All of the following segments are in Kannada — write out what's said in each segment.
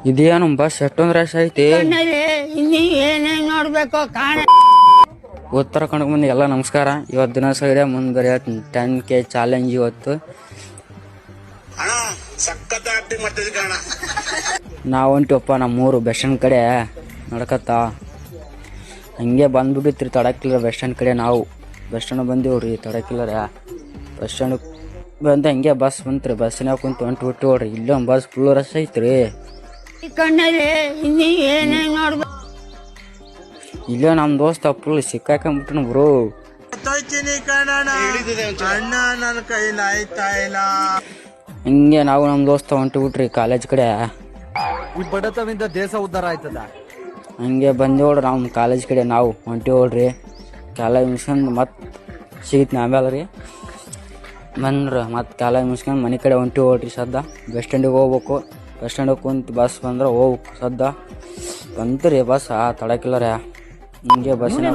ಇದೇನು ಬಸ್ ಎಷ್ಟೊಂದು ರಶ್ ಐತಿ. ನೋಡ್ಬೇಕು ಉತ್ತರ ಕನ್ನಡ ಮಂದಿ ಎಲ್ಲ ನಮಸ್ಕಾರ. ಇವತ್ತು ದಿನ ಇದೆ ಮುಂದೆ 10K ಚಾಲೆಂಜ್ ಇವತ್ತು. ನಾವು ಹೊಂಟಿವಪ್ಪ ನಮ್ಮೂರು ಬಸ್ ಸ್ಟ್ಯಾಂಡ್ ಕಡೆ ನಡ್ಕತ್ತ ಹಂಗೆ ಬಂದ್ಬಿಟ್ಟಿತ್ರಿ ತಡಕಿಲ್ಲ ಬಸ್ ಸ್ಟ್ಯಾಂಡ್ ಕಡೆ. ನಾವು ಬಸ್ ಸ್ಟ್ಯಾಂಡ್ ಬಂದೀವ್ರಿ ತಡಕಿಲ್ಲರ. ಬಸ್ ಸ್ಟ್ಯಾಂಡ್ ಬಂದು ಹಂಗೆ ಬಸ್ ಬಂತ್ರಿ. ಬಸ್ಸಿನಾಗ ಕುಂತು ಹೊಂಟು ನೋಡ್ರಿ. ಇಲ್ಲೊಂದು ಬಸ್ ಫುಲ್ ರಶ್ ಐತ್ರಿ. ಇಲ್ಲೇ ನಮ್ಮ ದೋಸ್ತ ಫುಲ್ ಸಿಕ್ಕಾಕೊಂಡ್ಬಿಟ್ಟನು ಬ್ರೋ. ಹಿಂಗೆ ನಾವು ನಮ್ಮ ದೋಸ್ತ ಹೊಂಟು ಬಿಟ್ರಿ ಕಾಲೇಜ್ ಕಡೆ. ಈ ಬಡತನದಿಂದ ದೇಶ ಉದ್ಧಾರ ಆಯ್ತದ. ಹಂಗೆ ಬಂದೇವ್ರಿ ನಮ್ಮ ಕಾಲೇಜ್ ಕಡೆ. ನಾವು ಹೊಂಟಿವ್ರಿ ಕಾಲೇಜ್ ಮುಗಿಸ್ಕೊಂಡು ಮತ್ತೆ ಸಿಗಿತ್ನಿ ಆಮೇಲೆ ರೀ ಬಂದ್ರೆ ಮತ್ತೆ ಕಾಲೇಜ್ ಮುಗಿಸ್ಕೊಂಡು ಮನೆ ಕಡೆ ಹೊಂಟಿವ್ರಿ. ಸದ್ದ ಬಸ್ ಸ್ಟ್ಯಾಂಡಿಗೆ ಹೋಗ್ಬೇಕು. ಬಸ್ ಸ್ಟ್ಯಾಂಡಿಗೆ ಕುಂತು ಬಸ್ ಬಂದ್ರೆ ಹೋಗ್ಬೇಕು. ಸದ್ದ ಬಂತು ರೀ ಬಸ್ ತಡಕಿಲ್ಲರ. ಹಿಂಗೆ ಬಸ್ಸಿನ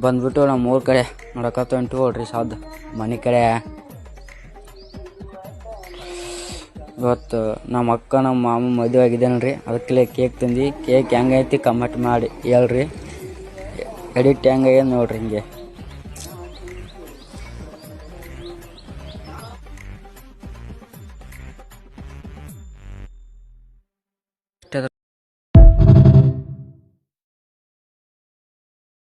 ಬಂದ್ಬಿಟ್ಟು ನಮ್ಮ ಊರ ಕಡೆ ನೋಡಕತ್ತ ಹೊಂಟಿವ್ರಿ ಸದ್ದ ಮನೆ ಕಡೆ. ಇವತ್ತು ನಮ್ಮ ಅಕ್ಕ ನಮ್ಮ ಮಾಮ ಮದುವೆ ಆಗಿದ್ದೇನೆ. ಅದಕ್ಕೆ ಕೇಕ್ ತಂದು ಕೇಕ್ ಹೆಂಗೈತಿ ಕಮೆಂಟ್ ಮಾಡಿ ಹೇಳ್ರಿ. ಎಡಿಟ್ ಹೆಂಗಾಗ್ಯದ ನೋಡ್ರಿ. ಹಿಂಗೆ